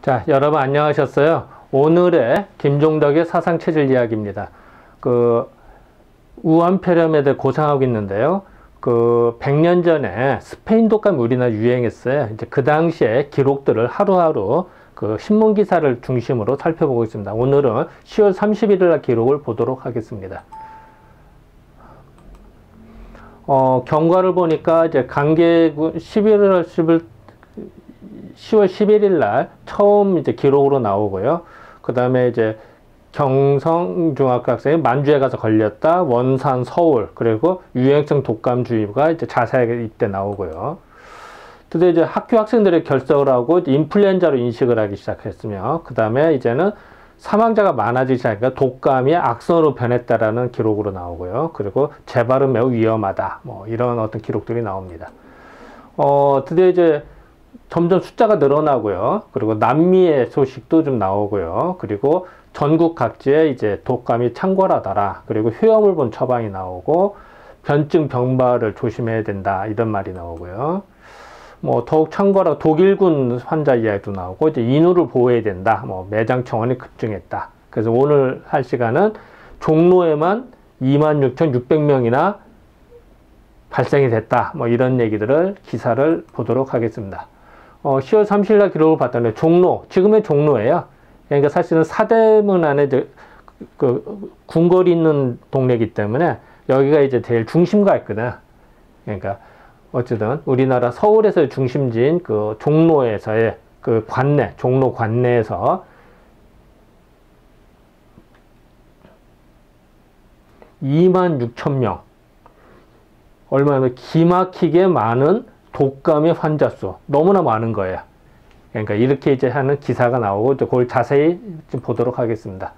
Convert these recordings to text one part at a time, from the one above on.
자, 여러분 안녕하셨어요? 오늘의 김종덕의 사상체질 이야기입니다. 우한폐렴에 대해 고생하고 있는데요. 100년 전에 스페인 독감이 우리나라 유행했어요. 이제 그 당시에 기록들을 하루하루 신문 기사를 중심으로 살펴보고 있습니다. 오늘은 10월 31일 날 기록을 보도록 하겠습니다. 경과를 보니까 이제 강계군 10월 11일 날 처음 이제 기록으로 나오고요. 그 다음에 이제 경성중학교 학생이 만주에 가서 걸렸다. 원산, 서울, 그리고 유행성 독감주의가 이제 자세하게 이때 나오고요. 근데 이제 학교 학생들이 결석을 하고 인플루엔자로 인식을 하기 시작했으며, 그 다음에 이제는 사망자가 많아지기 시작하니까 독감이 악성으로 변했다라는 기록으로 나오고요. 그리고 재발은 매우 위험하다. 뭐 이런 어떤 기록들이 나옵니다. 드디어 이제 점점 숫자가 늘어나고요. 그리고 남미의 소식도 좀 나오고요. 그리고 전국 각지에 이제 독감이 창궐하더라. 그리고 효험을 본 처방이 나오고 변증 병발을 조심해야 된다. 이런 말이 나오고요. 뭐 더욱 창궐하고 독일군 환자 이야기도 나오고 이제 인후를 보호해야 된다. 뭐 매장 청원이 급증했다. 그래서 오늘 할 시간은 종로에만 26,600명이나 발생이 됐다. 뭐 이런 얘기들을 기사를 보도록 하겠습니다. 10월 30일 날 기록을 봤더니 종로, 지금의 종로예요. 그러니까 사실은 사대문 안에 궁궐이 있는 동네이기 때문에 여기가 이제 제일 중심가 있거든. 그러니까 어쨌든 우리나라 서울에서의 중심지인 종로에서의 관내, 종로 관내에서 26,000명, 얼마나 기막히게 많은 독감의 환자 수, 너무나 많은 거예요. 그러니까 이렇게 이제 하는 기사가 나오고 그걸 자세히 좀 보도록 하겠습니다.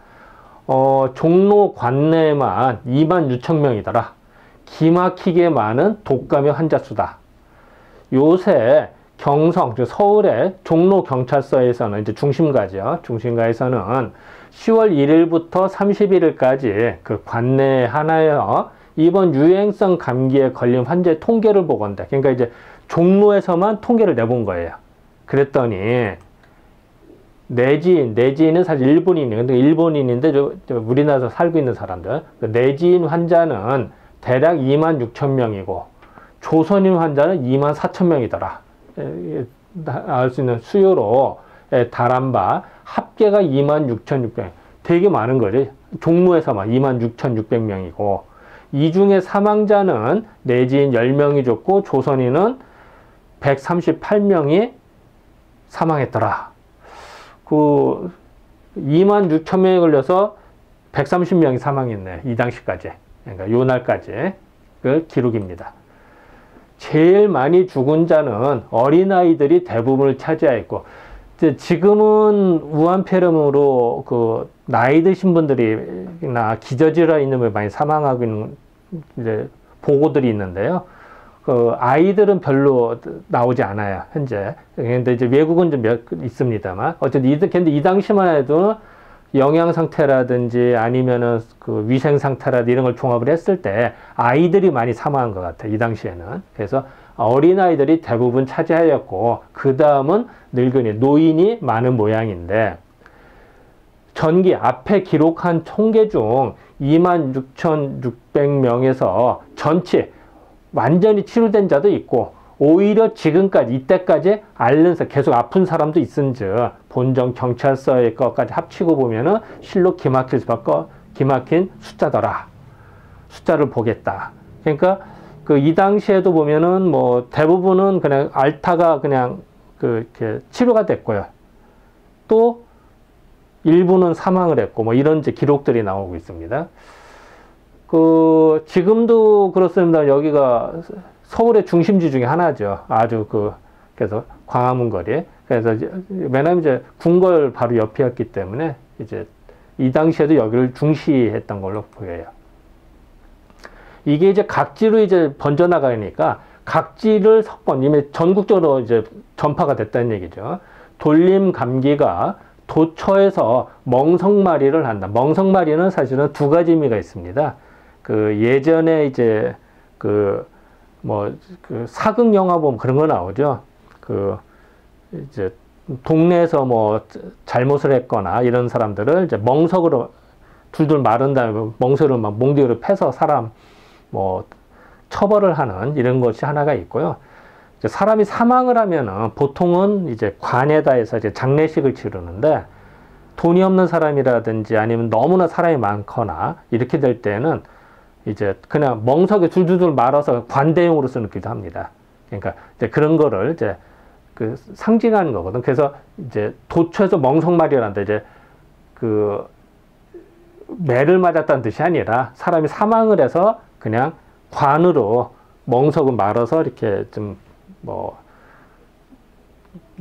종로 관내만 26,000명이더라. 기막히게 많은 독감의 환자 수다. 요새 경성, 서울의 종로 경찰서에서는 이제 중심가죠. 중심가에서는 10월 1일부터 31일까지 관내 하나여 이번 유행성 감기에 걸린 환자의 통계를 보건대. 그러니까 이제 종로에서만 통계를 내본 거예요. 그랬더니 내지인은 사실 일본인이에요. 근데 일본인인데 우리나라에서 살고 있는 사람들. 내지인 환자는 대략 26,000명이고 조선인 환자는 24,000명이더라. 알 수 있는 수요로 달한 바 합계가 26,600명. 되게 많은 거지. 종로에서만 26,600명이고 이 중에 사망자는 내지인 10명이 줬고 조선인은 138명이 사망했더라. 26,000명이 걸려서 130명이 사망했네. 이 당시까지. 그러니까 요 날까지 그 기록입니다. 제일 많이 죽은 자는 어린아이들이 대부분을 차지하였고, 지금은 우한폐렴으로 나이 드신 분들이나 기저질환 있는 분이 많이 사망하고 있는 이제 보고들이 있는데요. 아이들은 별로 나오지 않아요, 현재. 근데 이제 외국은 좀 몇 있습니다만. 어쨌든 근데 이 당시만 해도 영양 상태라든지 아니면은 위생 상태라든지 이런 걸 종합을 했을 때 아이들이 많이 사망한 것 같아요, 이 당시에는. 그래서 어린아이들이 대부분 차지하였고, 그 다음은 늙은이, 노인이 많은 모양인데, 전기 앞에 기록한 통계 중 26,600명에서 전체 완전히 치료된 자도 있고, 오히려 지금까지 이때까지 앓는서 계속 아픈 사람도 있은즉 본정 경찰서의 것까지 합치고 보면은 실로 기막힐 수밖에 기막힌 숫자더라. 숫자를 보겠다. 그러니까 이 당시에도 보면은 뭐 대부분은 그냥 앓다가 그냥 이렇게 치료가 됐고요. 또 일부는 사망을 했고 뭐 이런 이제 기록들이 나오고 있습니다. 지금도 그렇습니다. 여기가 서울의 중심지 중에 하나죠. 아주 그래서 광화문 거리. 그래서 왜냐면 이제 궁궐 바로 옆이었기 때문에 이제 이 당시에도 여기를 중시했던 걸로 보여요. 이게 이제 각지로 이제 번져나가니까 각지를 이미 전국적으로 이제 전파가 됐다는 얘기죠. 돌림 감기가 도처에서 멍석마리를 한다. 멍석마리는 사실은 두 가지 의미가 있습니다. 예전에 이제 사극 영화 보면 그런 거 나오죠. 이제 동네에서 뭐 잘못을 했거나 이런 사람들을 이제 멍석으로 둘둘 마른 다음에 멍석으로 막 몽둥이로 패서 사람 뭐 처벌을 하는 이런 것이 하나가 있고요. 이제 사람이 사망을 하면은 보통은 이제 관에다 해서 이제 장례식을 치르는데 돈이 없는 사람이라든지 아니면 너무나 사람이 많거나 이렇게 될 때는 이제 그냥 멍석에 줄줄줄 말아서 관대용으로 쓰기도 합니다. 그러니까 이제 그런 거를 이제 그 상징하는 거거든. 그래서 이제 도처에서 멍석말이란다. 이제 그 매를 맞았다는 뜻이 아니라 사람이 사망을 해서 그냥 관으로 멍석을 말아서 이렇게 좀 뭐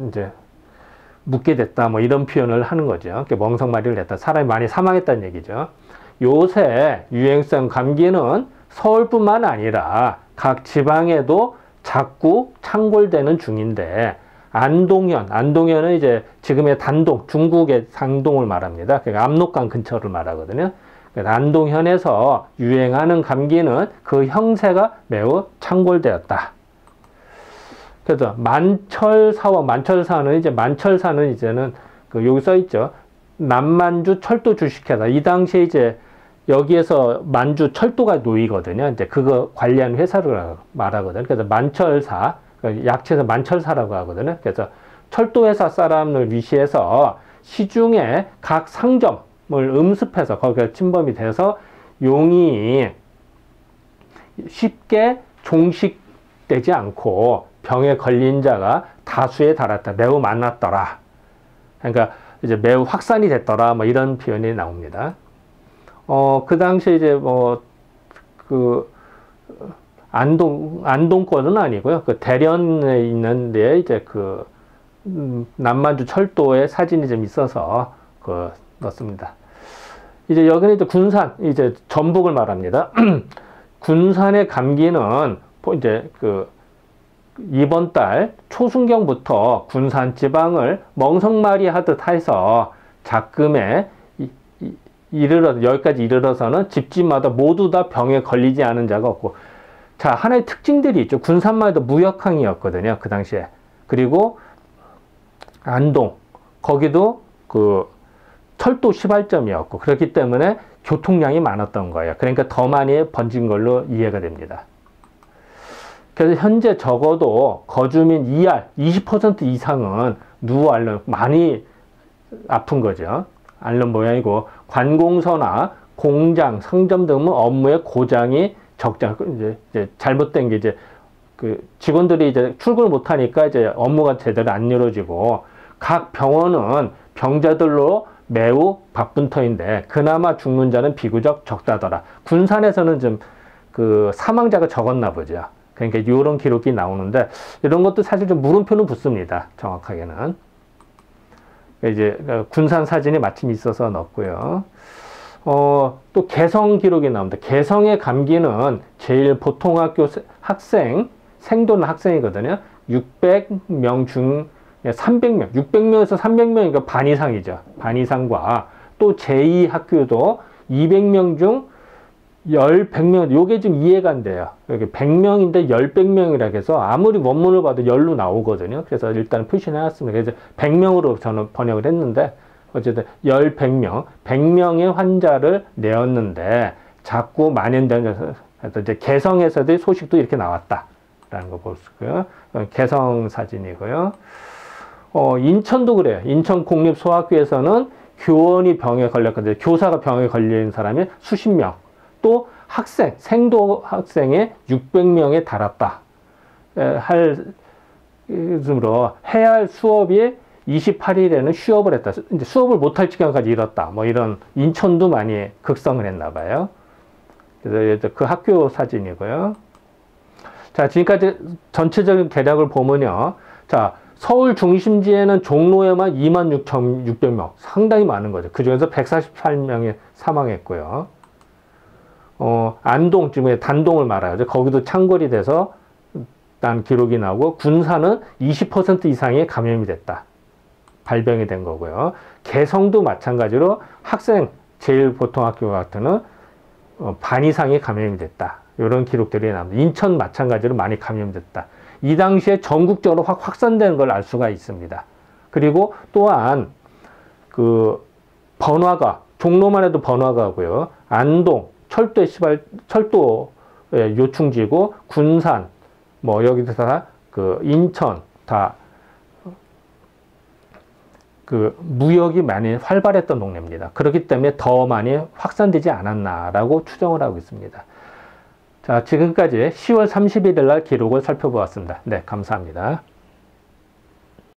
이제 묻게 됐다 뭐 이런 표현을 하는 거죠. 멍석마리를 했다. 사람이 많이 사망했다는 얘기죠. 요새 유행성 감기는 서울뿐만 아니라 각 지방에도 자꾸 창궐되는 중인데 안동현은 이제 지금의 단동, 중국의 단동을 말합니다. 그러니까 압록강 근처를 말하거든요. 안동현에서 유행하는 감기는 그 형세가 매우 창궐되었다. 그래서 만철사는 이제는 그 여기 써 있죠. 남만주 철도 주식회사. 이 당시에 이제 여기에서 만주 철도가 놓이거든요. 이제 그거 관리하는 회사를 말하거든요. 그래서 만철사, 약체에서 만철사라고 하거든요. 그래서 철도회사 사람을 위시해서 시중에 각 상점을 음습해서 거기가 침범이 돼서 용이 쉽게 종식되지 않고 병에 걸린 자가 다수에 달했다. 매우 많았더라. 그러니까 이제 매우 확산이 됐더라. 뭐 이런 표현이 나옵니다. 그 당시에 이제 안동권은 아니고요. 그 대련에 있는데 이제 남만주 철도의 사진이 좀 있어서 넣습니다. 이제 여기는 이제 군산, 이제 전북을 말합니다. 군산의 감기는 이제 이번 달 초순경부터 군산 지방을 멍석말이 하듯 해서 작금에 여기까지 이르러서는 집집마다 모두 다 병에 걸리지 않은 자가 없고, 자, 하나의 특징들이 있죠. 군산만 해도 무역항이었거든요, 그 당시에. 그리고 안동, 거기도 철도 시발점이었고, 그렇기 때문에 교통량이 많았던 거예요. 그러니까 더 많이 번진 걸로 이해가 됩니다. 그래서 현재 적어도 거주민 2할, 20% 이상은 누워 앓는, 많이 아픈 거죠. 앓는 모양이고, 관공서나 공장, 상점 등은 업무의 고장이 이제 잘못된 게 이제 직원들이 이제 출근을 못하니까 이제 업무가 제대로 안 이루어지고, 각 병원은 병자들로 매우 바쁜 터인데, 그나마 죽는 자는 비교적 적다더라. 군산에서는 좀 사망자가 적었나 보죠. 그러니까 이런 기록이 나오는데 이런 것도 사실 좀 물음표는 붙습니다. 정확하게는. 이제 군산 사진이 마침 있어서 넣었고요. 또 개성 기록이 나옵니다. 개성의 감기는 제일 보통학교 학생, 생도는 학생이거든요. 600명 중 300명, 600명에서 300명이니까 반 이상이죠. 반 이상과 또 제2학교도 200명 중 100명, 요게 좀 이해가 안 돼요. 여기 100명인데 100명이라 해서 아무리 원문을 봐도 10로 나오거든요. 그래서 일단 표시를 해놨습니다. 그래서 100명으로 저는 번역을 했는데, 어쨌든 100명, 100명의 환자를 내었는데 자꾸 만연되는, 이제 개성에서도 소식도 이렇게 나왔다라는 거 볼 수 있고요. 개성 사진이고요. 인천도 그래요. 인천 공립소학교에서는 교원이 병에 걸렸거든요. 교사가 병에 걸린 사람이 수십 명. 또 학생, 생도 학생의 600명에 달았다. 해야 할 수업이 28일에는 휴업을 했다. 이제 수업을 못할 지경까지 이뤘다. 뭐 이런, 인천도 많이 극성을 했나 봐요. 그래서 그 학교 사진이고요. 자, 지금까지 전체적인 대략을 보면요. 자, 서울 중심지에는 종로에만 26,600명. 상당히 많은 거죠. 그 중에서 148명이 사망했고요. 안동, 지금 단동을 말하죠. 거기도 창궐이 돼서 난 기록이 나오고, 군산은 20% 이상이 감염이 됐다. 발병이 된 거고요. 개성도 마찬가지로 학생, 제일 보통 학교 같은 반 이상이 감염이 됐다. 이런 기록들이 나옵니다. 인천 마찬가지로 많이 감염됐다. 이 당시에 전국적으로 확산되는 걸 알 수가 있습니다. 그리고 또한 그 번화가, 종로만 해도 번화가고요. 안동, 철도의 요충지고, 군산, 뭐 여기서 다 그 인천 다 그 무역이 많이 활발했던 동네입니다. 그렇기 때문에 더 많이 확산되지 않았나라고 추정을 하고 있습니다. 자, 지금까지 10월 31일 날 기록을 살펴보았습니다. 네, 감사합니다.